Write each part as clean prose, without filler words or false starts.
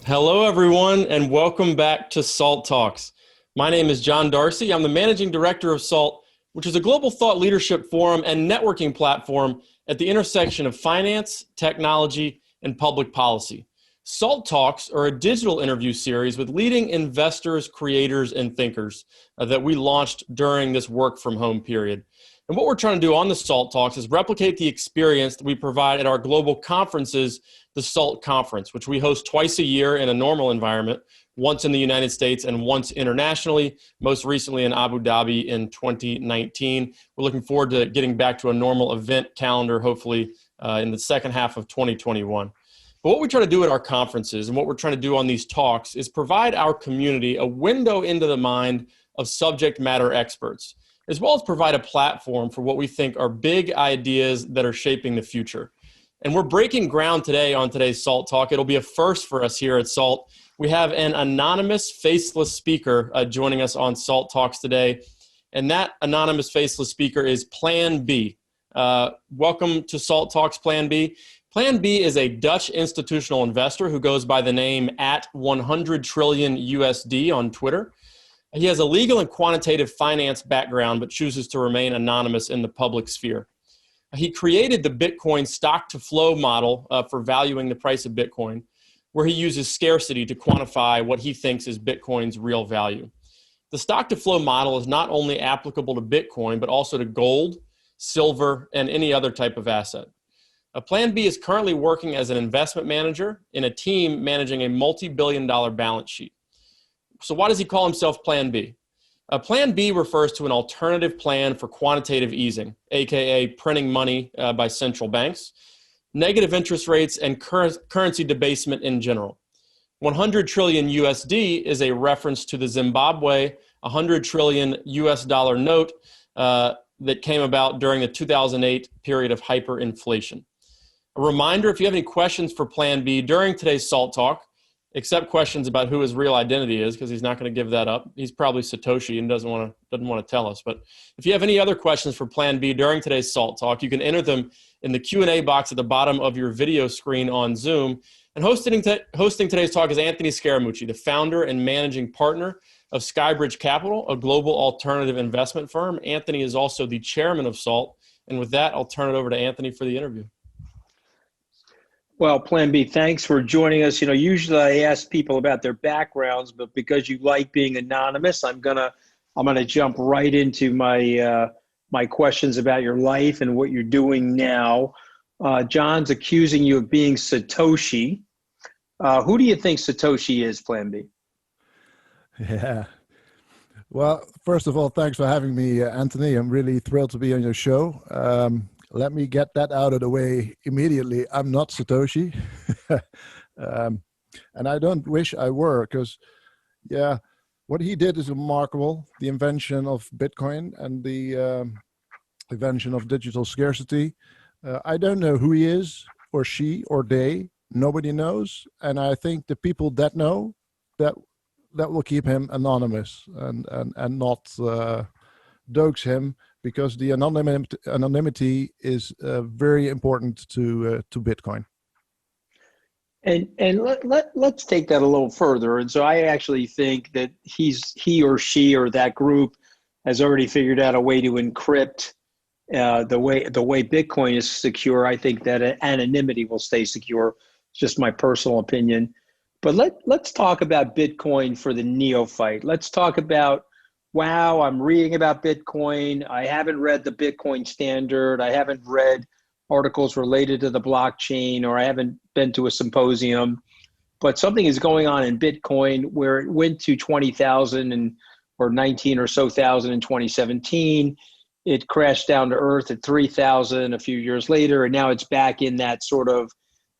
Hello, everyone, and welcome back to SALT Talks. My name is John Darcy. I'm the managing director of SALT, which is a global thought leadership forum and networking platform at the intersection of finance, technology, and public policy. SALT Talks are a digital interview series with leading investors, creators, and thinkers that we launched during this work from home period. And what we're trying to do on the SALT Talks is replicate the experience that we provide at our global conferences, the SALT Conference, which we host twice a year in a normal environment, once in the United States and once internationally, most recently in Abu Dhabi in 2019. We're looking forward to getting back to a normal event calendar, hopefully in the second half of 2021. But what we try to do at our conferences and what we're trying to do on these talks is provide our community a window into the mind of subject matter experts, as well as provide a platform for what we think are big ideas that are shaping the future. And we're breaking ground today on today's SALT Talk. It'll be a first for us here at SALT. We have an anonymous, faceless speaker joining us on SALT Talks today. And that anonymous, faceless speaker is Plan B. Welcome to SALT Talks, Plan B. Plan B is a Dutch institutional investor who goes by the name at 100 trillion USD on Twitter. He has a legal and quantitative finance background, but chooses to remain anonymous in the public sphere. He created the Bitcoin stock-to-flow model for valuing the price of Bitcoin, where he uses scarcity to quantify what he thinks is Bitcoin's real value. The stock-to-flow model is not only applicable to Bitcoin, but also to gold, silver, and any other type of asset. Plan B is currently working as an investment manager in a team managing a multi-billion-dollar balance sheet. So why does he call himself Plan B? Plan B refers to an alternative plan for quantitative easing, aka printing money by central banks, negative interest rates, and currency debasement in general. 100 trillion USD is a reference to the Zimbabwe 100 trillion US dollar note that came about during the 2008 period of hyperinflation. A reminder, if you have any questions for Plan B during today's SALT Talk, except questions about who his real identity is, because he's not going to give that up. He's probably Satoshi and doesn't want to tell us. But if you have any other questions for Plan B during today's SALT Talk, you can enter them in the Q&A box at the bottom of your video screen on Zoom. And hosting today's talk is Anthony Scaramucci, the founder and managing partner of Skybridge Capital, a global alternative investment firm. Anthony is also the chairman of SALT. And with that, I'll turn it over to Anthony for the interview. Well, Plan B, thanks for joining us. Usually I ask people about their backgrounds, but because you like being anonymous, I'm gonna jump right into my questions about your life and what you're doing now. John's accusing you of being Satoshi. Who do you think Satoshi is, Plan B? Yeah. Well, first of all, thanks for having me, Anthony. I'm really thrilled to be on your show. Let me get that out of the way immediately. I'm not Satoshi. And I don't wish I were, because, yeah, what he did is remarkable. The invention of Bitcoin and the invention of digital scarcity. I don't know who he is, or she, or they. Nobody knows. And I think the people that know, that will keep him anonymous and not dox him, because the anonymity is very important to Bitcoin. And let's take that a little further. And so I actually think that he or she or that group has already figured out a way to encrypt the way Bitcoin is secure. I think that anonymity will stay secure. It's just my personal opinion. But let's talk about Bitcoin for the neophyte. Let's talk about, wow, I'm reading about Bitcoin. I haven't read the Bitcoin Standard. I haven't read articles related to the blockchain, or I haven't been to a symposium. But something is going on in Bitcoin where it went to 20,000 or 19 or so thousand in 2017. It crashed down to earth at 3,000 a few years later, and now it's back in that sort of,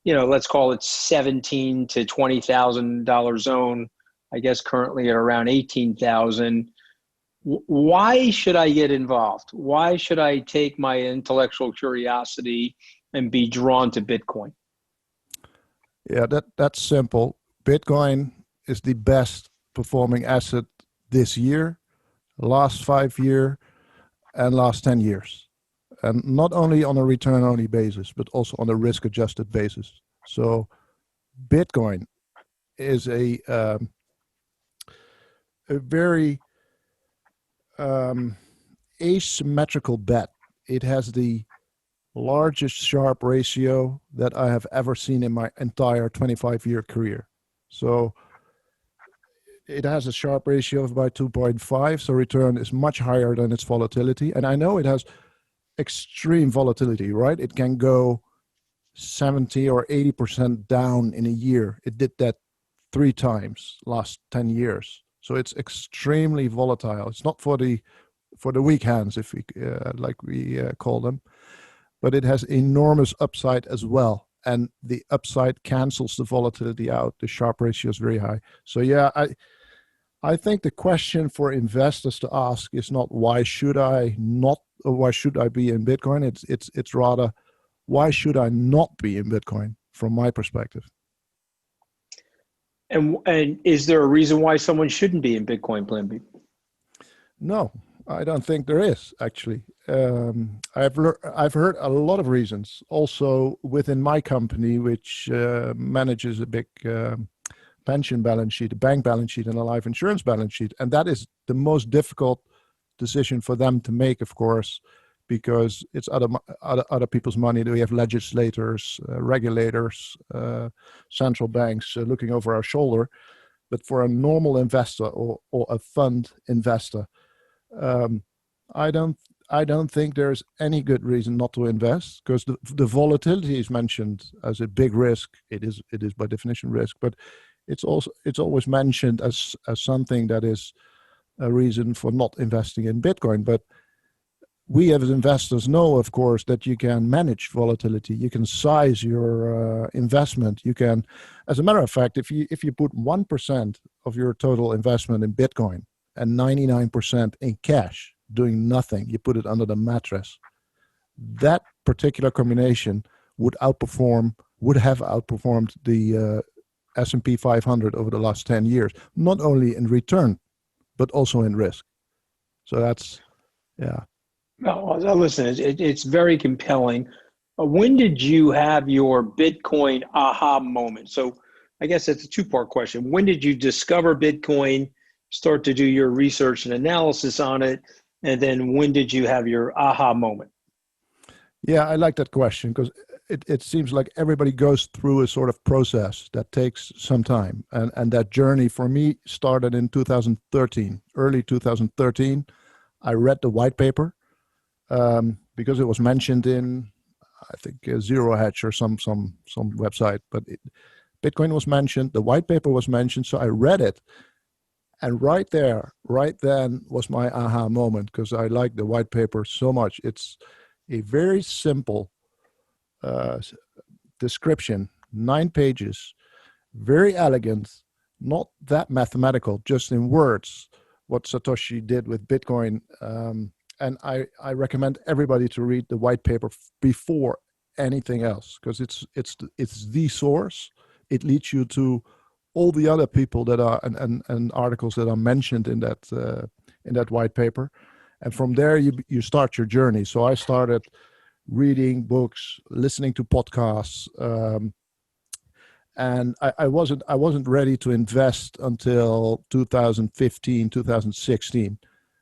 let's call it $17,000 to $20,000 zone. I guess currently at around 18,000. Why should I get involved? Why should I take my intellectual curiosity and be drawn to Bitcoin? Yeah, that's simple. Bitcoin is the best performing asset this year, last 5 years, and last 10 years. And not only on a return-only basis, but also on a risk-adjusted basis. So Bitcoin is a very asymmetrical bet. It has the largest Sharpe ratio that I have ever seen in my entire 25-year career. So it has a Sharpe ratio of about 2.5, so return is much higher than its volatility. And I know it has extreme volatility, right? It can go 70 or 80% down in a year. It did that 3 times last 10 years. So it's extremely volatile. It's not for the weak hands, if we call them, but it has enormous upside as well. And the upside cancels the volatility out. The Sharpe ratio is very high. So yeah, I think the question for investors to ask is not why should I not, or why should I be in Bitcoin? It's rather why should I not be in Bitcoin from my perspective. And is there a reason why someone shouldn't be in Bitcoin, Plan B? No, I don't think there is actually. I've heard a lot of reasons. Also within my company, which manages a big pension balance sheet, a bank balance sheet, and a life insurance balance sheet, and that is the most difficult decision for them to make, of course, because it's other people's money. We have legislators, regulators, central banks looking over our shoulder. But for a normal investor or a fund investor, I don't think there's any good reason not to invest, because the volatility is mentioned as a big risk. It is by definition risk, but it's always mentioned as something that is a reason for not investing in Bitcoin. But we as investors know, of course, that you can manage volatility. You can size your investment. You can, as a matter of fact, if you put 1% of your total investment in Bitcoin and 99% in cash, doing nothing, you put it under the mattress, that particular combination would have outperformed the S&P 500 over the last 10 years, not only in return, but also in risk. So that's, yeah. No, listen, it's very compelling. When did you have your Bitcoin aha moment? So I guess that's a 2-part question. When did you discover Bitcoin, start to do your research and analysis on it? And then when did you have your aha moment? Yeah, I like that question, because it seems like everybody goes through a sort of process that takes some time. And that journey for me started in 2013, early 2013. I read the white paper because it was mentioned in, I think, Zero Hedge or some website. But Bitcoin was mentioned, the white paper was mentioned, so I read it. And right then was my aha moment, because I like the white paper so much. It's a very simple description, 9 pages, very elegant, not that mathematical, just in words, what Satoshi did with Bitcoin. And I recommend everybody to read the white paper before anything else, because it's the source. It leads you to all the other people that are and articles that are mentioned in that white paper, and from there you start your journey. So I started reading books, listening to podcasts, and I wasn't ready to invest until 2015, 2016.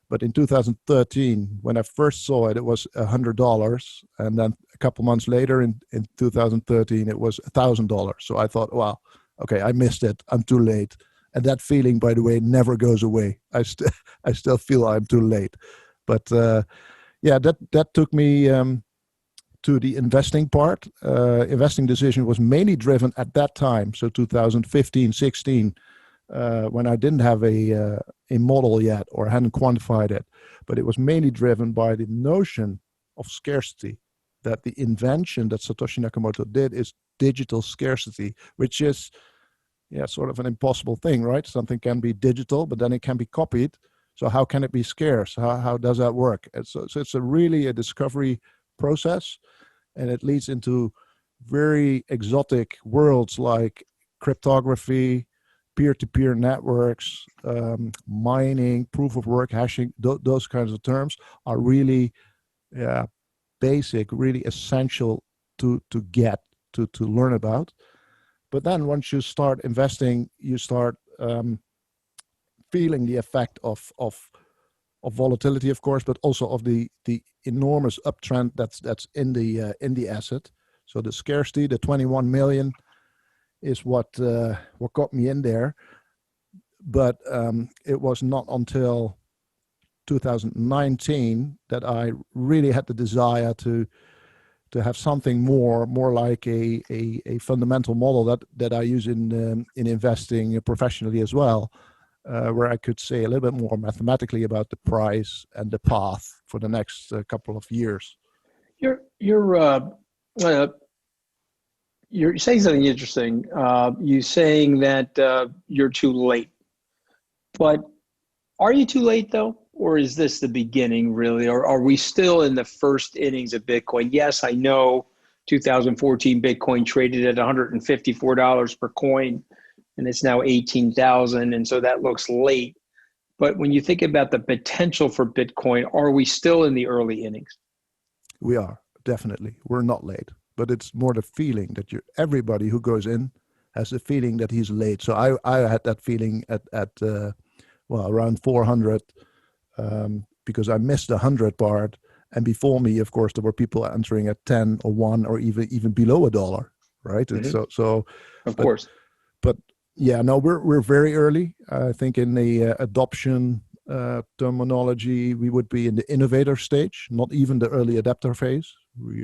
But in 2013, when I first saw it, it was $100, and then a couple months later, in 2013, it was $1,000. So I thought, wow, okay, I missed it. I'm too late. And that feeling, by the way, never goes away. I still feel I'm too late. But yeah, that took me to the investing part. Investing decision was mainly driven at that time, so 2015, 16, when I didn't have a model yet or hadn't quantified it. But it was mainly driven by the notion of scarcity, that the invention that Satoshi Nakamoto did is digital scarcity, which is sort of an impossible thing, right? Something can be digital, but then it can be copied. So how can it be scarce? How does that work? And so it's really a discovery process, and it leads into very exotic worlds like cryptography, peer-to-peer networks, mining, proof of work, hashing. Those kinds of terms are really basic, really essential to learn about. But then once you start investing, you start feeling the effect of volatility, of course, but also of the enormous uptrend that's in the asset. So the scarcity, the 21 million, is what got me in there. But it was not until 2019 that I really had the desire to have something more like a fundamental model that I use in investing professionally as well, where I could say a little bit more mathematically about the price and the path for the next couple of years. You're saying something interesting. You saying that you're too late, but are you too late though? Or is this the beginning really? Or are we still in the first innings of Bitcoin? Yes, I know 2014 Bitcoin traded at $154 per coin and it's now 18,000. And so that looks late. But when you think about the potential for Bitcoin, are we still in the early innings? We are, definitely. We're not late, but it's more the feeling that everybody who goes in has the feeling that he's late. So I had that feeling at around 400, because I missed the 100 part, and before me, of course, there were people entering at 10 or 1 or even below $1, right? Mm-hmm. And so of course. But yeah, no, we're very early. I think in the adoption terminology, we would be in the innovator stage, not even the early adapter phase.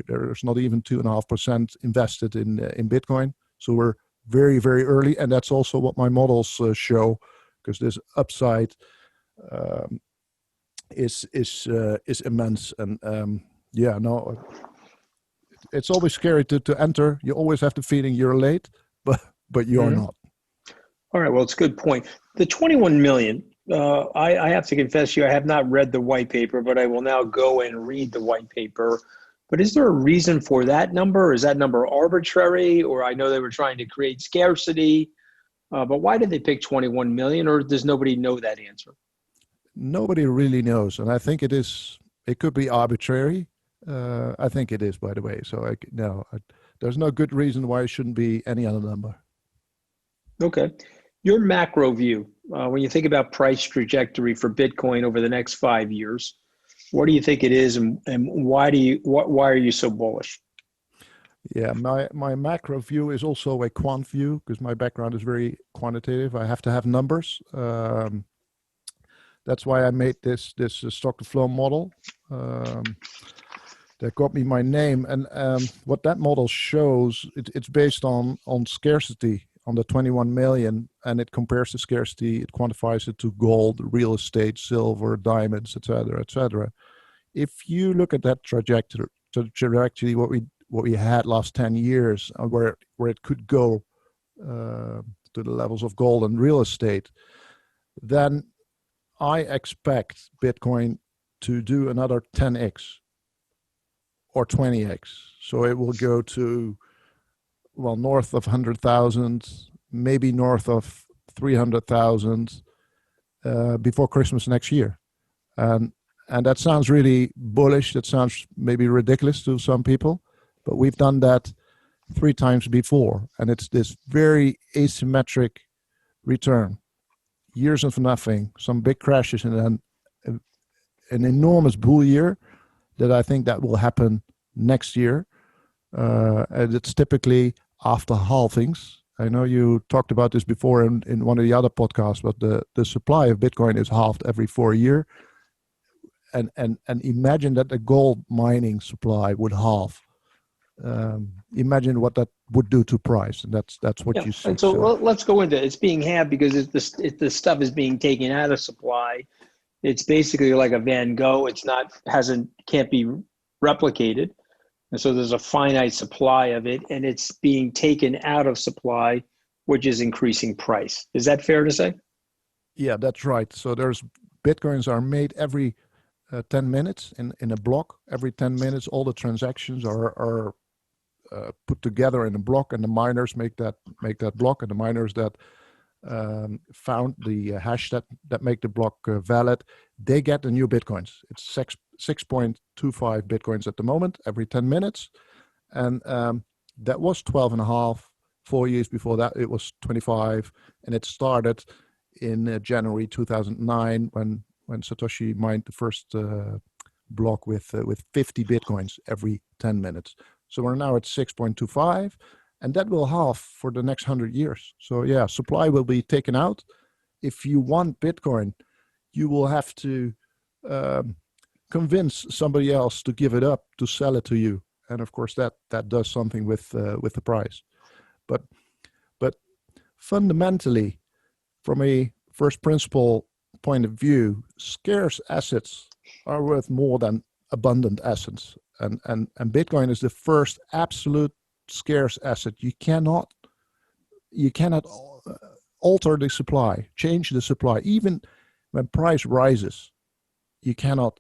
There's not even 2.5% invested in Bitcoin, so we're very, very early, and that's also what my models show, because this upside is immense. And yeah, no, it's always scary to enter. You always have the feeling you're late, but you're Mm-hmm. not. All right, well, it's a good point. The 21 million, I have to confess to you, I have not read the white paper, but I will now go and read the white paper. But is there a reason for that number? Is that number arbitrary? Or I know they were trying to create scarcity, but why did they pick 21 million, or does nobody know that answer? Nobody really knows, and I think it could be arbitrary. I think it is, by the way. So there's no good reason why it shouldn't be any other number. Okay. Your macro view, when you think about price trajectory for Bitcoin over the next 5 years, what do you think it is, and why are you so bullish? Yeah, my macro view is also a quant view, because my background is very quantitative. I have to have numbers. That's why I made this stock to flow model. That got me my name, and what that model shows, it's based on scarcity, on the 21 million, and it compares the scarcity, it quantifies it to gold, real estate, silver, diamonds, etc., etc. If you look at that trajectory, what we had last 10 years, where it could go to the levels of gold and real estate, then I expect Bitcoin to do another 10x or 20x. So it will go to, well, north of 100,000, maybe north of 300,000 before Christmas next year. And that sounds really bullish. That sounds maybe ridiculous to some people, but we've done that 3 times before. And it's this very asymmetric return. Years of nothing, some big crashes, and then an enormous bull year that I think that will happen next year. And it's typically after halvings. I know you talked about this before in one of the other podcasts, but the supply of Bitcoin is halved every 4 years. And imagine that the gold mining supply would halve. Imagine what that would do to price, and that's what you see. And so let's go into it. It's being halved because the stuff is being taken out of supply. It's basically like a Van Gogh. Can't be replicated, and so there's a finite supply of it, and it's being taken out of supply, which is increasing price. Is that fair to say? Yeah, that's right. So Bitcoins are made every 10 minutes in a block. Every 10 minutes, all the transactions are put together in a block, and the miners make that block, and the miners that found the hash that make the block valid, they get the new Bitcoins. It's 6.25 Bitcoins at the moment every 10 minutes, and that was 12.5 4 years before that, it was 25, and it started in January 2009 when Satoshi mined the first block with 50 bitcoins every 10 minutes. So we're now at 6.25, and that will halve for the next 100 years. So yeah, supply will be taken out. If you want Bitcoin, you will have to convince somebody else to give it up, to sell it to you, and of course that does something with the price. But fundamentally, from a first principle point of view, scarce assets are worth more than abundant assets, and Bitcoin is the first absolute scarce asset. You cannot alter the supply, change the supply. Even when price rises, you cannot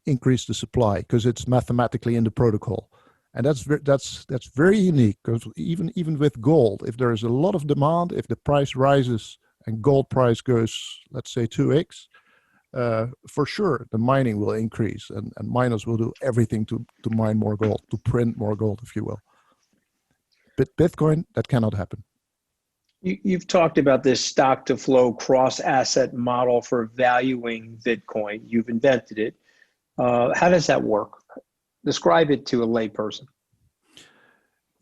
increase the supply because it's mathematically in the protocol. And that's very unique, because even with gold, if there is a lot of demand, if the price rises and gold price goes, let's say 2x, for sure the mining will increase, and miners will do everything to mine more gold, to print more gold, if you will. But Bitcoin, that cannot happen. You've talked about this stock to flow cross asset model for valuing Bitcoin. You've invented it. How does that work? Describe it to a layperson.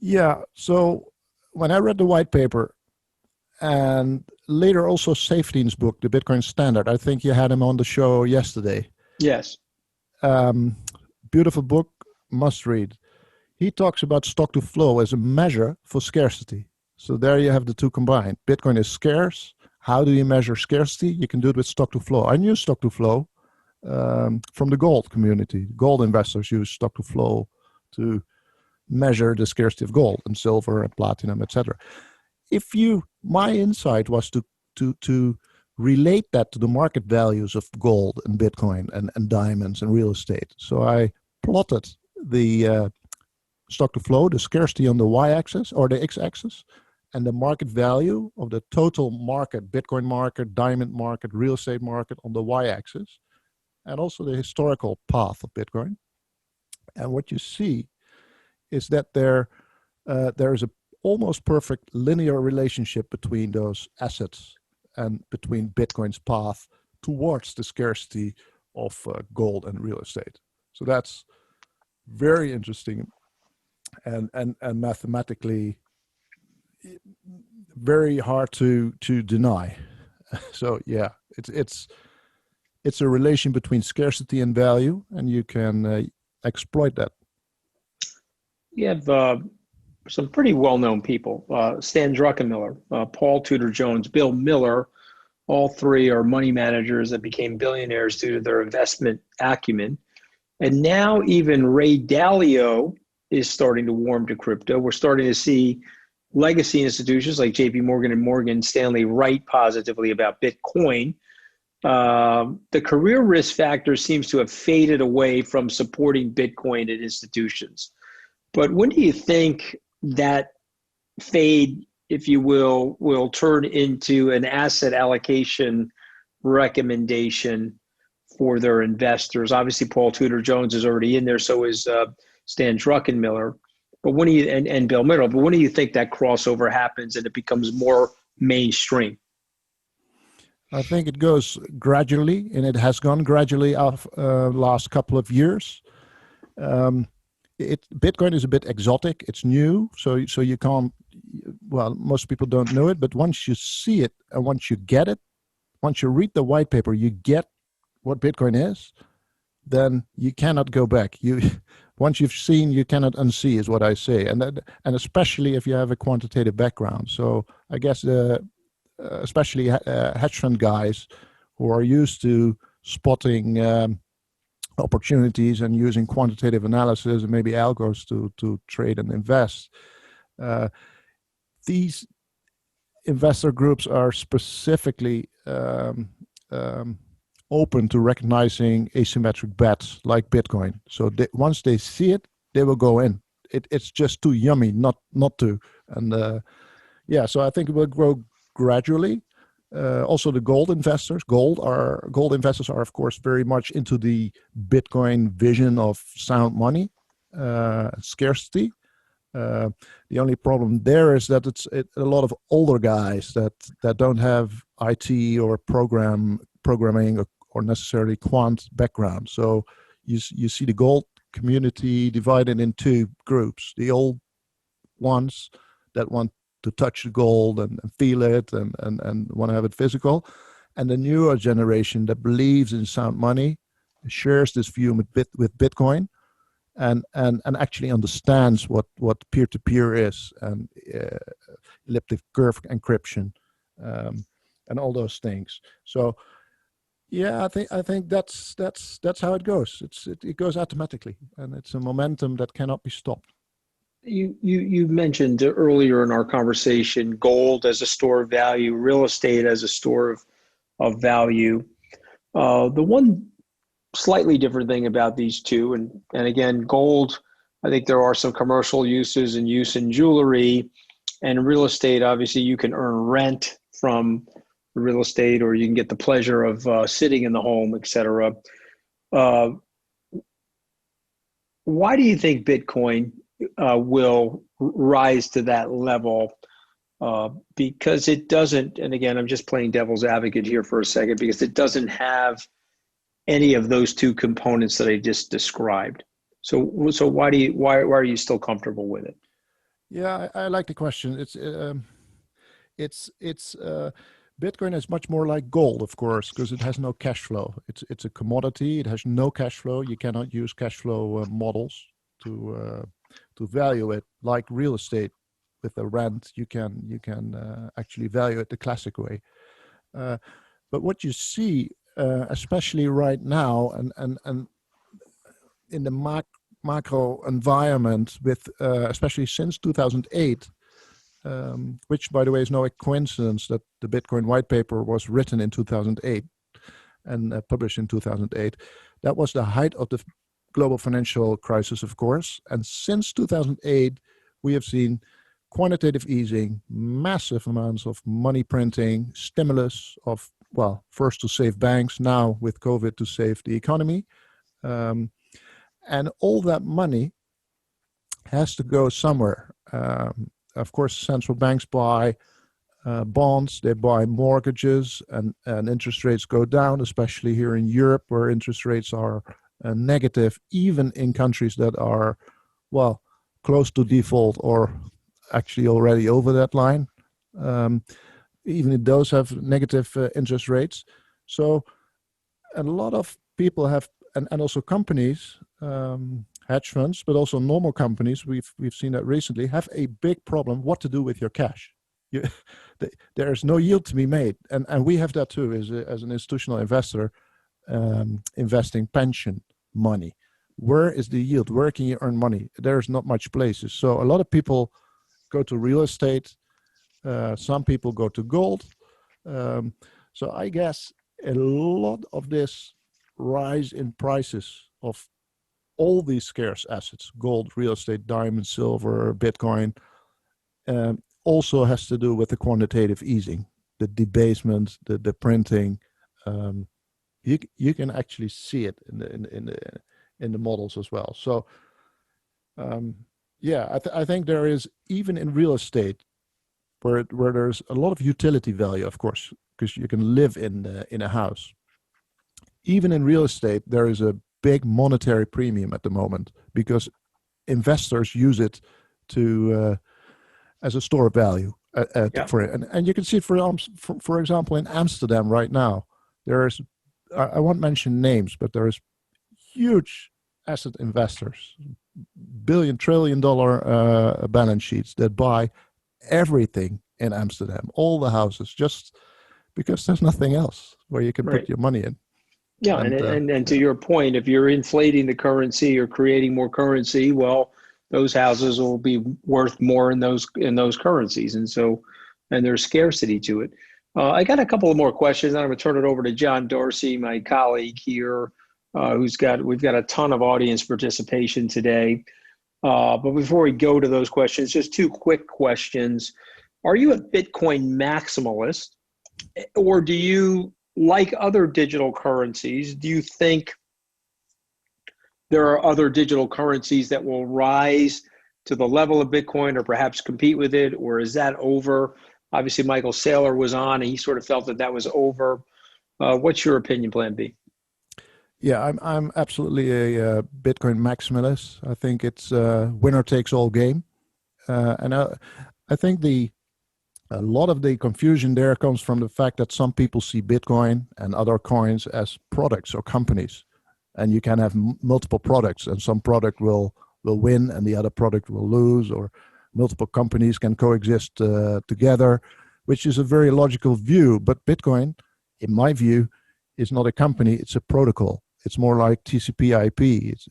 Yeah, so when I read the white paper, and later also Saifedean's book, The Bitcoin Standard, I think you had him on the show yesterday. Yes. Beautiful book, must read. He talks about stock to flow as a measure for scarcity. So there you have the two combined. Bitcoin is scarce. How do you measure scarcity? You can do it with stock to flow. I knew stock to flow from the gold community. Gold investors use stock to flow to measure the scarcity of gold and silver and platinum, etc. My insight was to relate that to the market values of gold and Bitcoin and diamonds and real estate. So I plotted the stock to flow, the scarcity on the y-axis or the x-axis, and the market value of the total market, Bitcoin market, diamond market, real estate market on the y-axis, and also the historical path of Bitcoin. And what you see is that there is a almost perfect linear relationship between those assets and between Bitcoin's path towards the scarcity of gold and real estate. So that's very interesting and mathematically very hard to deny. So yeah, it's a relation between scarcity and value, and you can exploit that. You have some pretty well-known people, Stan Druckenmiller, Paul Tudor Jones, Bill Miller. All three are money managers that became billionaires due to their investment acumen. And now even Ray Dalio is starting to warm to crypto. We're starting to see legacy institutions like JP Morgan and Morgan Stanley write positively about Bitcoin. The career risk factor seems to have faded away from supporting Bitcoin at institutions. But when do you think that fade, if you will turn into an asset allocation recommendation for their investors? Obviously, Paul Tudor Jones is already in there, so is Stan Druckenmiller. But when do you and Bill Miller? But when do you think that crossover happens and it becomes more mainstream? I think it goes gradually, and it has gone gradually off last couple of years. Bitcoin is a bit exotic. It's new, so you can't. Well, most people don't know it, but once you see it and once you get it, once you read the white paper, you get what Bitcoin is. Then you cannot go back. Once you've seen, you cannot unsee, is what I say, and especially if you have a quantitative background. So I guess especially hedge fund guys who are used to spotting opportunities and using quantitative analysis and maybe algos to trade and invest. These investor groups are specifically open to recognizing asymmetric bets like Bitcoin. So once they see it, they will go in. It's just too yummy not to. And so I think it will grow gradually. Also, the gold investors are of course very much into the Bitcoin vision of sound money, scarcity, The only problem there is that it's a lot of older guys that don't have IT or programming or necessarily quant background. So you see the gold community divided in two groups: the old ones that want to touch the gold and feel it and want to have it physical, and the newer generation that believes in sound money, shares this view with Bitcoin, and actually understands what peer-to-peer is, and elliptic curve encryption, and all those things. So yeah, I think that's how it goes. It goes automatically, and it's a momentum that cannot be stopped. You mentioned earlier in our conversation gold as a store of value, real estate as a store of value. The one slightly different thing about these two, and again, gold, I think there are some commercial uses and use in jewelry, and real estate, obviously you can earn rent from real estate, or you can get the pleasure of sitting in the home, etc. Why do you think Bitcoin will rise to that level? Because it doesn't, and again, I'm just playing devil's advocate here for a second, because it doesn't have any of those two components that I just described. So why are you still comfortable with it? Yeah, I like the question. It's Bitcoin is much more like gold, of course, because it has no cash flow. It's a commodity. It has no cash flow. You cannot use cash flow models to value it like real estate. With a rent, you can actually value it the classic way. But what you see, especially right now, and in the macro environment, with especially since 2008. Which, by the way, is no coincidence that the Bitcoin white paper was written in 2008 and published in 2008. That was the height of the global financial crisis, of course. And since 2008, we have seen quantitative easing, massive amounts of money printing, stimulus of, well, first to save banks, now with COVID to save the economy. And all that money has to go somewhere. Of course, central banks buy bonds, they buy mortgages, and interest rates go down, especially here in Europe, where interest rates are negative, even in countries that are, well, close to default or actually already over that line. Even those have negative interest rates. So a lot of people have, and also companies, hedge funds, but also normal companies, we've seen that recently, have a big problem what to do with your cash. There is no yield to be made. And we have that too as an institutional investor, investing pension money. Where is the yield? Where can you earn money? There's not much places. So a lot of people go to real estate. Some people go to gold. So I guess a lot of this rise in prices of all these scarce assets, gold, real estate, diamond, silver, Bitcoin, also has to do with the quantitative easing, the debasement, the printing. You can actually see it in the models as well. So yeah, I think there is, even in real estate, where there's a lot of utility value, of course, because you can live in a house. Even in real estate, there is a big monetary premium at the moment, because investors use it to as a store of value. And you can see it for example in Amsterdam right now. There's, I won't mention names, but there is huge asset investors, trillion-dollar balance sheets that buy everything in Amsterdam, all the houses, just because there's nothing else where you can put your money in. Yeah, and to your point, if you're inflating the currency or creating more currency, well, those houses will be worth more in those currencies, and there's scarcity to it. I got a couple of more questions, and I'm going to turn it over to John Dorsey, my colleague here, we've got a ton of audience participation today. But before we go to those questions, just two quick questions. Are you a Bitcoin maximalist, or do you, like other digital currencies, do you think there are other digital currencies that will rise to the level of Bitcoin or perhaps compete with it, or is that over? Obviously, Michael Saylor was on, and he sort of felt that that was over. What's your opinion, Plan B? Yeah, I'm absolutely a Bitcoin maximalist. I think it's a winner takes all game, and I think a lot of the confusion there comes from the fact that some people see Bitcoin and other coins as products or companies, and you can have multiple products, and some product will win and the other product will lose, or multiple companies can coexist together, which is a very logical view. But Bitcoin, in my view, is not a company; it's a protocol. It's more like TCP/IP. It's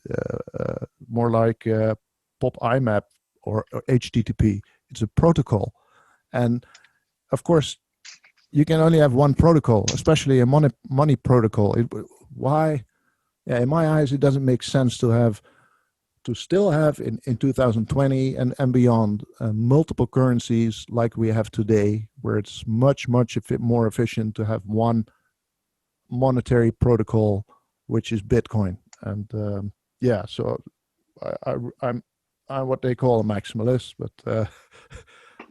more like POP IMAP or HTTP. It's a protocol, and of course, you can only have one protocol, especially a money protocol. Why? Yeah, in my eyes, it doesn't make sense to still have in 2020 and beyond multiple currencies like we have today, where it's much more efficient to have one monetary protocol, which is Bitcoin. And yeah, so I'm what they call a maximalist, but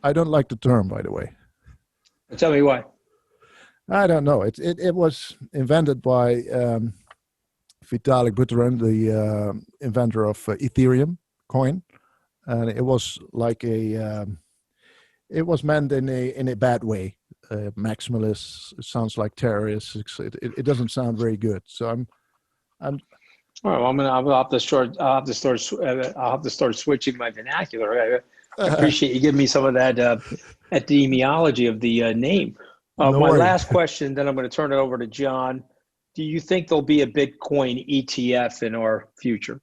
I don't like the term, by the way. Tell me why. I don't know. It was invented by Vitalik Buterin, the inventor of Ethereum coin, and it was like it was meant in a bad way. Maximalist, it sounds like terrorists. It doesn't sound very good. So I'm All right, well, I'll have to start switching my vernacular. I appreciate you giving me some of that etymology of the name. No My worries. last question, then I'm going to turn it over to John. Do you think there'll be a Bitcoin ETF in our future?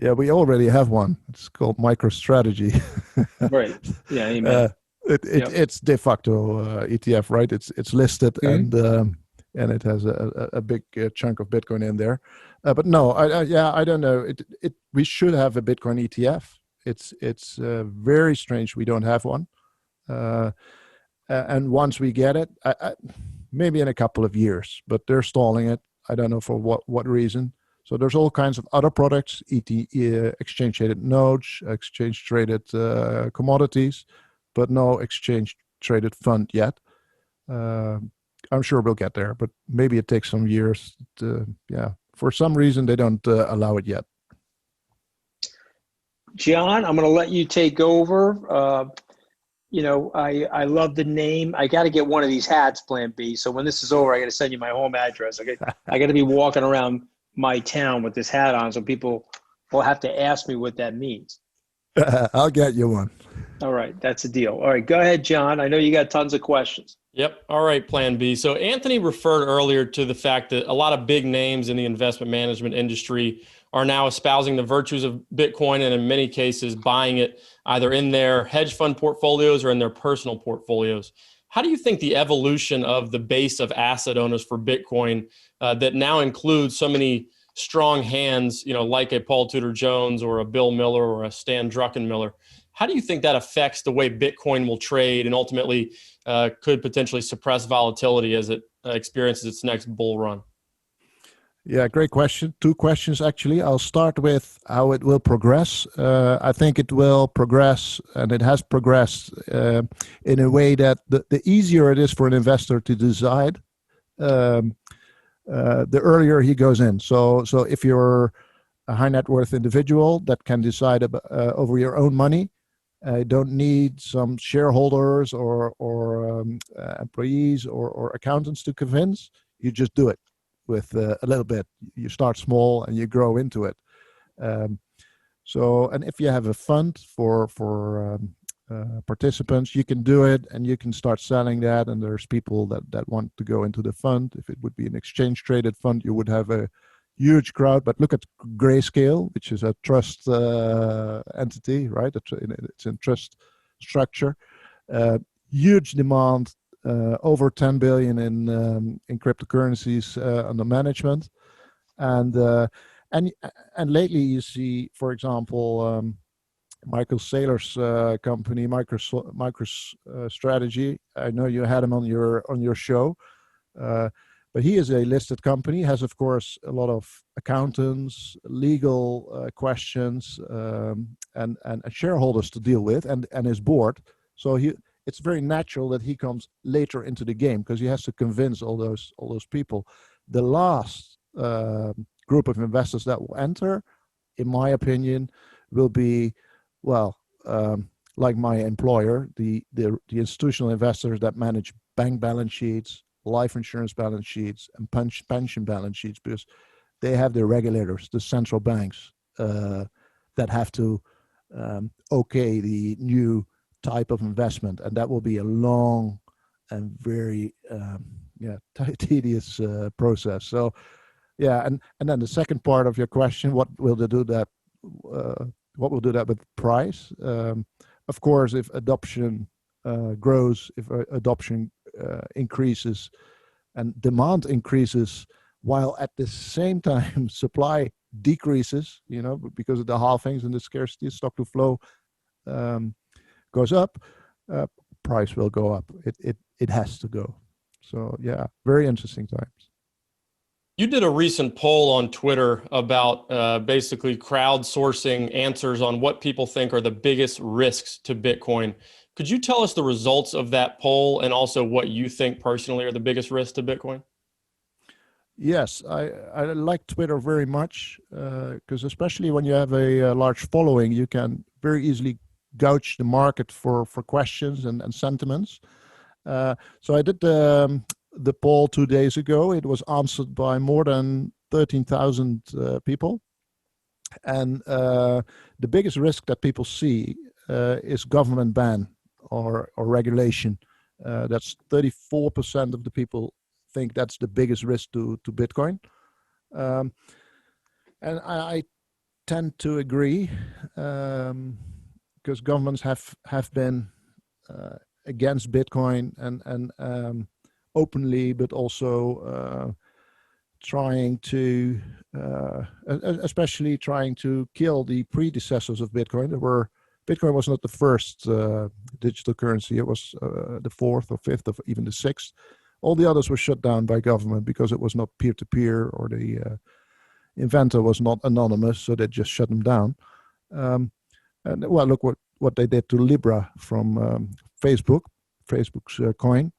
Yeah, we already have one. It's called MicroStrategy. Right. Yeah. Amen. It's de facto ETF, right? It's listed and it has a big chunk of Bitcoin in there. But no, I don't know. We should have a Bitcoin ETF. It's very strange we don't have one. And once we get it, maybe in a couple of years, but they're stalling it. I don't know for what reason. So there's all kinds of other products, exchange traded notes, exchange traded commodities, but no exchange traded fund yet. I'm sure we'll get there, but maybe it takes some years. For some reason they don't allow it yet. John, I'm going to let you take over. I love the name. I got to get one of these hats, Plan B. So when this is over, I got to send you my home address. I got to be walking around my town with this hat on, so people will have to ask me what that means. I'll get you one. All right, that's a deal. All right, go ahead, John. I know you got tons of questions. Yep. All right, Plan B. So Anthony referred earlier to the fact that a lot of big names in the investment management industry are now espousing the virtues of Bitcoin and in many cases buying it either in their hedge fund portfolios or in their personal portfolios. How do you think the evolution of the base of asset owners for Bitcoin that now includes so many strong hands, like a Paul Tudor Jones or a Bill Miller or a Stan Druckenmiller, how do you think that affects the way Bitcoin will trade and ultimately could potentially suppress volatility as it experiences its next bull run? Yeah, great question. Two questions, actually. I'll start with how it will progress. I think it will progress, and it has progressed in a way that the easier it is for an investor to decide, the earlier he goes in. So if you're a high net worth individual that can decide over your own money, don't need some shareholders or employees or accountants to convince. You just do it with a little bit. You start small and you grow into it. And if you have a fund for participants, you can do it and you can start selling that. And there's people that want to go into the fund. If it would be an exchange traded fund, you would have a huge crowd. But look at Grayscale, which is a trust entity, right? It's in trust structure. Huge demand. Over 10 billion in cryptocurrencies under management, and lately you see, for example, Michael Saylor's company, MicroStrategy. I know you had him on your show. But he is a listed company, has of course a lot of accountants, legal questions, and shareholders to deal with, and his board. So it's very natural that he comes later into the game because he has to convince all those people. The last group of investors that will enter, in my opinion, will be, well, like my employer, the institutional investors that manage bank balance sheets, life insurance balance sheets, and pension balance sheets, because they have their regulators, the central banks, that have to okay the new type of investment, and that will be a long and very tedious process. So yeah, and then the second part of your question, what will they do that? What will do that with price? Of course, if adoption grows, if adoption increases, and demand increases, while at the same time supply decreases, because of the halvings and the scarcity, stock to flow goes up, price will go up. It has to go. So yeah, very interesting times. You did a recent poll on Twitter about basically crowdsourcing answers on what people think are the biggest risks to Bitcoin. Could you tell us the results of that poll and also what you think personally are the biggest risks to Bitcoin? Yes, I like Twitter very much because especially when you have a large following, you can very easily gauge the market for questions and sentiments. So I did the poll 2 days ago. It was answered by more than 13,000 people. And the biggest risk that people see is government ban or regulation. That's 34% of the people think that's the biggest risk to Bitcoin. And I tend to agree because governments have been against Bitcoin and openly, but also trying to, especially trying to kill the predecessors of Bitcoin. Bitcoin was not the first digital currency. It was the fourth or fifth or even the sixth. All the others were shut down by government because it was not peer-to-peer, or the inventor was not anonymous, so they just shut them down. And well, look what they did to Libra from Facebook's coin.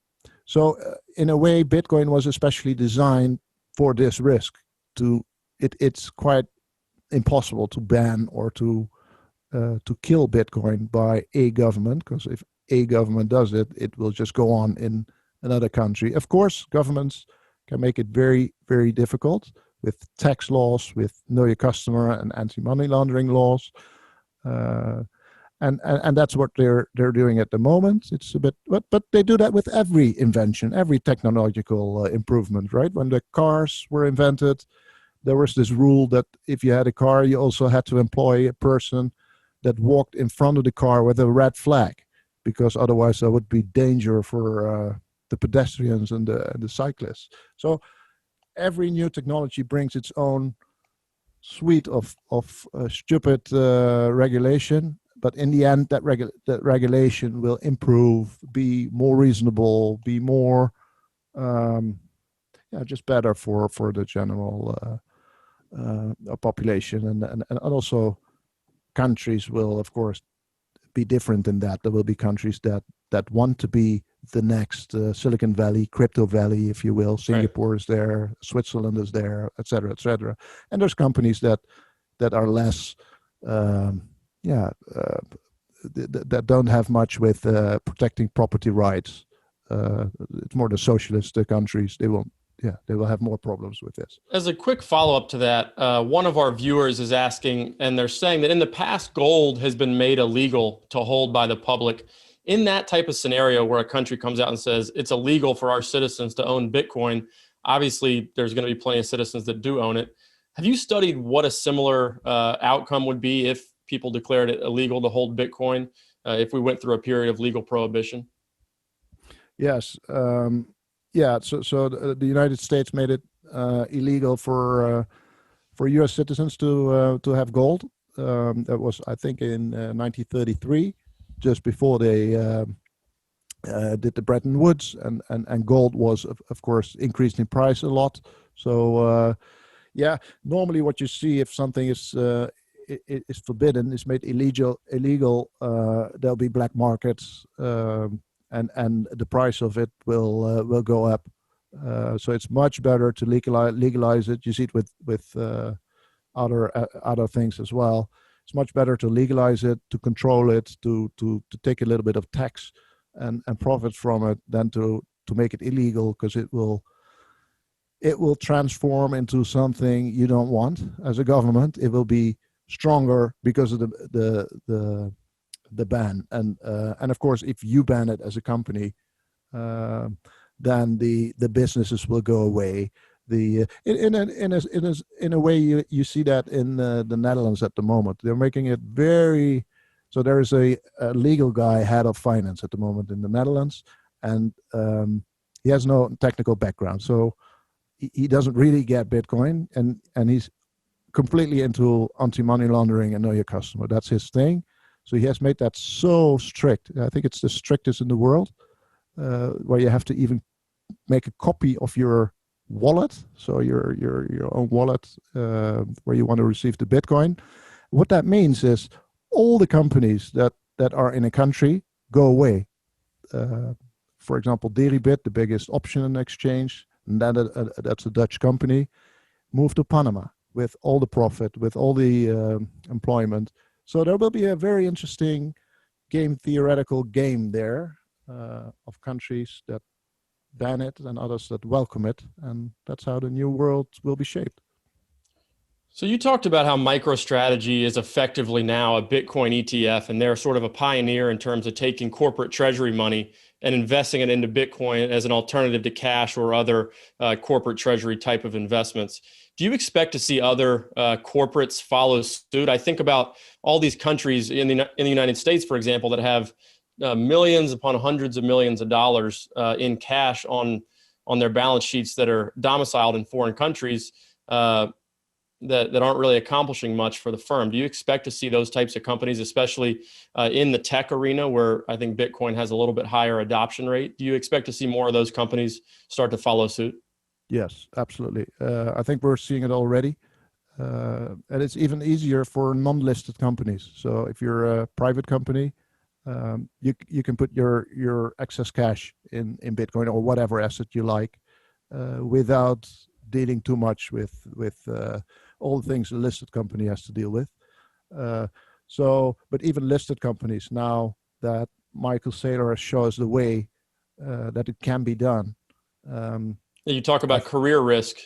So in a way, Bitcoin was especially designed for this risk. It's quite impossible to ban or to kill Bitcoin by a government, because if a government does it, it will just go on in another country. Of course, governments can make it very, very difficult with tax laws, with know your customer and anti-money laundering laws. And that's what they're doing at the moment. It's a bit, but they do that with every invention, every technological improvement, right? When the cars were invented, there was this rule that if you had a car, you also had to employ a person that walked in front of the car with a red flag, because otherwise there would be danger for the pedestrians and the cyclists. So every new technology brings its own suite of stupid regulation. But in the end, that regulation will improve, be more reasonable, be more, just better for the general population, and also countries will, of course, be different in that. There will be countries that want to be the next Silicon Valley, crypto valley, if you will. Singapore right. is there, Switzerland is there, et cetera, et cetera. And there's companies that are less. That don't have much with protecting property rights. It's more the socialist countries. They will have more problems with this. As a quick follow-up to that, one of our viewers is asking, and they're saying that in the past, gold has been made illegal to hold by the public. In that type of scenario where a country comes out and says it's illegal for our citizens to own Bitcoin, obviously there's going to be plenty of citizens that do own it. Have you studied what a similar outcome would be if people declared it illegal to hold Bitcoin, if we went through a period of legal prohibition? Yes. So the United States made it illegal for U.S. citizens to have gold. That was, I think, in 1933, just before they did the Bretton Woods, and gold was of course increased in price a lot. So yeah, normally what you see if something is forbidden, is made illegal, there'll be black markets, and the price of it will go up. So it's much better to legalize it. You see it with other things as well. It's much better to legalize it, to control it, to take a little bit of tax and profit from it, than to make it illegal, because it will transform into something you don't want as a government. It will be stronger because of the ban, and of course, if you ban it as a company, then the businesses will go away. In a way, you see that in the Netherlands at the moment. They're making it very. So there is a legal guy, head of finance at the moment in the Netherlands, and he has no technical background, so he doesn't really get Bitcoin, and he's completely into anti-money laundering and know your customer. That's his thing. So he has made that so strict. I think it's the strictest in the world, where you have to even make a copy of your wallet, so your own wallet, where you want to receive the Bitcoin. What that means is all the companies that are in a country go away. For example, Deribit, the biggest option exchange, and that's a Dutch company, moved to Panama with all the profit, with all the employment. So there will be a very interesting theoretical game there, of countries that ban it and others that welcome it, and that's how the new world will be shaped. So you talked about how MicroStrategy is effectively now a Bitcoin ETF, and they're sort of a pioneer in terms of taking corporate treasury money and investing it into Bitcoin as an alternative to cash or other corporate treasury type of investments. Do you expect to see other corporates follow suit? I think about all these countries in the United States, for example, that have millions upon hundreds of millions of dollars in cash on their balance sheets that are domiciled in foreign countries, that aren't really accomplishing much for the firm. Do you expect to see those types of companies, especially in the tech arena, where I think Bitcoin has a little bit higher adoption rate? Do you expect to see more of those companies start to follow suit? Yes, absolutely. I think we're seeing it already. And it's even easier for non-listed companies. So if you're a private company, you can put your excess cash in Bitcoin or whatever asset you like, without dealing too much with all the things a listed company has to deal with. But even listed companies, now that Michael Saylor has shown us the way that it can be done. You talk about career risk.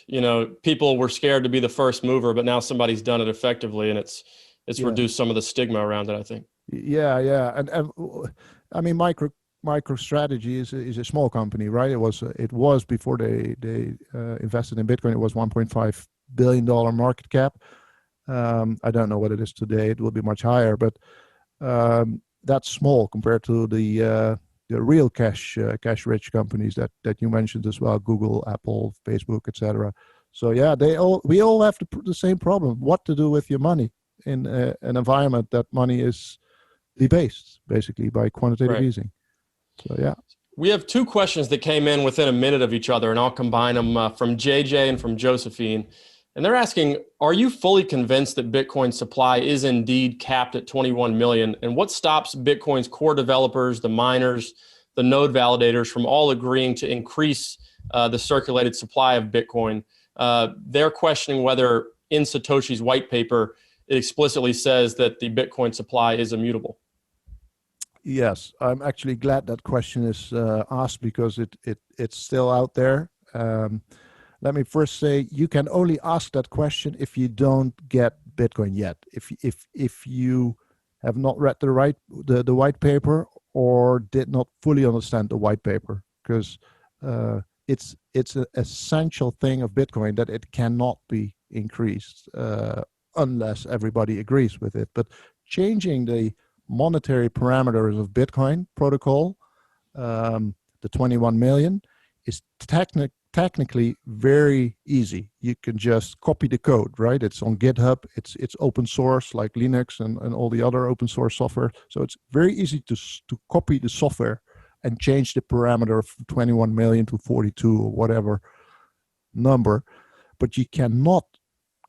People were scared to be the first mover, but now somebody's done it effectively, and it's reduced some of the stigma around it, I think. Yeah, and I mean, MicroStrategy is a small company, right? It was before they invested in Bitcoin. It was $1.5 billion market cap. I don't know what it is today. It will be much higher, but that's small compared to the real cash rich companies that you mentioned as well: Google, Apple, Facebook, etc. So yeah, we all have the same problem: what to do with your money in an environment that money is debased, basically, by quantitative easing. So yeah. We have two questions that came in within a minute of each other, and I'll combine them from JJ and from Josephine. And they're asking, are you fully convinced that Bitcoin's supply is indeed capped at 21 million? And what stops Bitcoin's core developers, the miners, the node validators from all agreeing to increase the circulated supply of Bitcoin? They're questioning whether in Satoshi's white paper, it explicitly says that the Bitcoin supply is immutable. Yes, I'm actually glad that question is asked, because it's still out there. Let me first say, you can only ask that question if you don't get Bitcoin yet. If you have not read the white paper, or did not fully understand the white paper, because it's an essential thing of Bitcoin that it cannot be increased unless everybody agrees with it. But changing the monetary parameters of Bitcoin protocol, the 21 million, is technically very easy. You can just copy the code, right? It's on GitHub. It's open source, like Linux and all the other open source software. So it's very easy to copy the software and change the parameter from 21 million to 42 or whatever number, but you cannot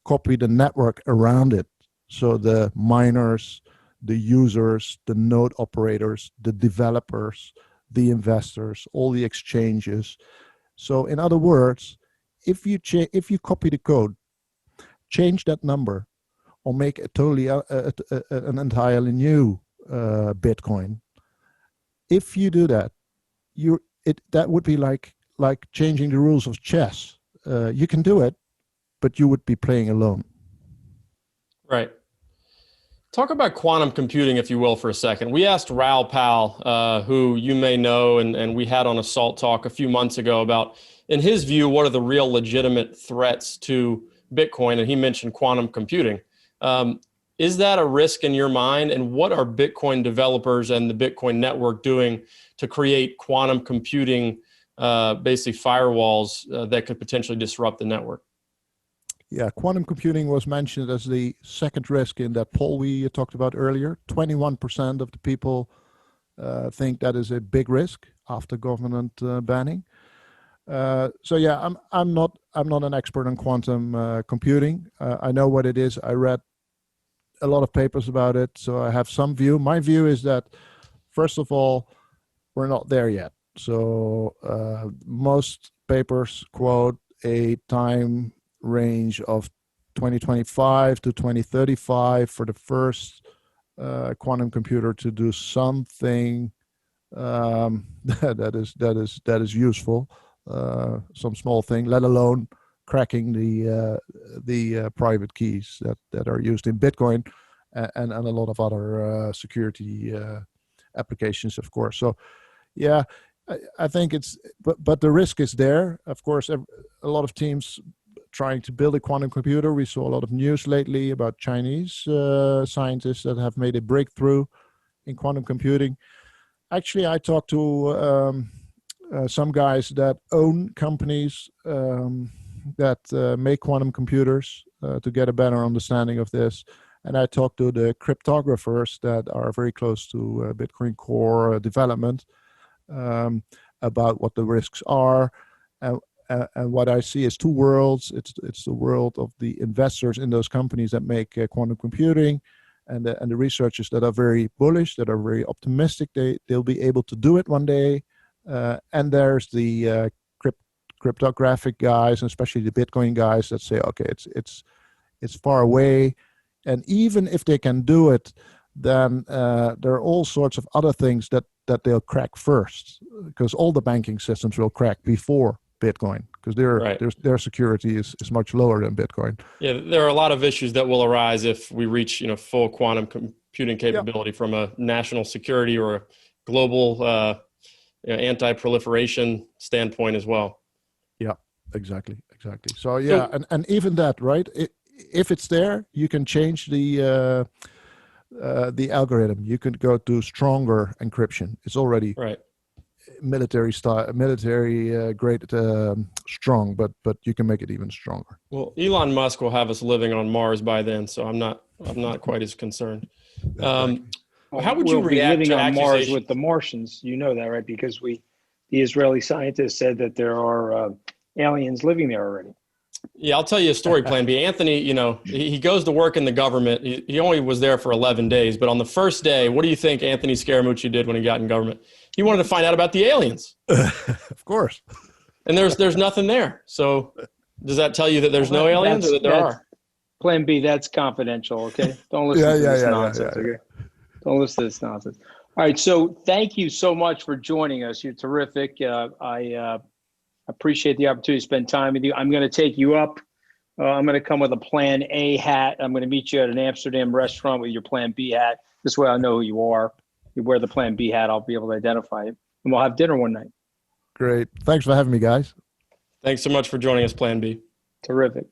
copy the network around it. So the miners, the users, the node operators, the developers, the investors, all the exchanges. So in other words, if you copy the code, change that number, or make a totally an entirely new Bitcoin, if you do that, that would be like changing the rules of chess. You can do it, but you would be playing alone. Right. Talk about quantum computing, if you will, for a second. We asked Raoul Pal, who you may know, and we had on a SALT Talk a few months ago about, in his view, what are the real legitimate threats to Bitcoin? And he mentioned quantum computing. Is that a risk in your mind? And what are Bitcoin developers and the Bitcoin network doing to create quantum computing, basically firewalls that could potentially disrupt the network? Yeah, quantum computing was mentioned as the second risk in that poll we talked about earlier. 21% of the people think that is a big risk after government banning. So yeah, I'm not an expert on quantum computing. I know what it is. I read a lot of papers about it, so I have some view. My view is that, first of all, we're not there yet. So most papers quote a time range of 2025 to 2035 for the first quantum computer to do something that is useful, some small thing, let alone cracking the private keys that are used in Bitcoin and a lot of other security applications, of course. So yeah, I think but the risk is there. Of course, a lot of teams trying to build a quantum computer. We saw a lot of news lately about Chinese scientists that have made a breakthrough in quantum computing. Actually, I talked to some guys that own companies that make quantum computers to get a better understanding of this. And I talked to the cryptographers that are very close to Bitcoin Core development about what the risks are. And what I see is two worlds. It's the world of the investors in those companies that make quantum computing, and the researchers that are very bullish, that are very optimistic. They'll be able to do it one day. And there's the cryptographic guys, and especially the Bitcoin guys that say, okay, it's far away. And even if they can do it, then there are all sorts of other things that they'll crack first, because all the banking systems will crack before Bitcoin, because their security is much lower than Bitcoin. Yeah, there are a lot of issues that will arise if we reach full quantum computing capability from a national security or a global anti-proliferation standpoint as well. Yeah, exactly. So yeah, and even that, right? If it's there, you can change the algorithm. You can go to stronger encryption. It's already military grade strong, but you can make it even stronger. Well, Elon Musk will have us living on Mars by then, so I'm not quite as concerned. How would you react to on Mars with the Martians? You know that, right? Because the Israeli scientists said that there are aliens living there already. Yeah, I'll tell you a story, Plan B. Anthony, he goes to work in the government. He only was there for 11 days, but on the first day, what do you think Anthony Scaramucci did when he got in government? He wanted to find out about the aliens. Of course. And there's nothing there. So does that tell you that there's no aliens, or that there are? Plan B, that's confidential, okay? Don't listen to this nonsense, okay? Don't listen to this nonsense. All right, so thank you so much for joining us. You're terrific. I appreciate the opportunity to spend time with you. I'm going to take you up. I'm going to come with a Plan A hat. I'm going to meet you at an Amsterdam restaurant with your Plan B hat. This way I know who you are. You wear the Plan B hat, I'll be able to identify you. And we'll have dinner one night. Great. Thanks for having me, guys. Thanks so much for joining us, Plan B. Terrific.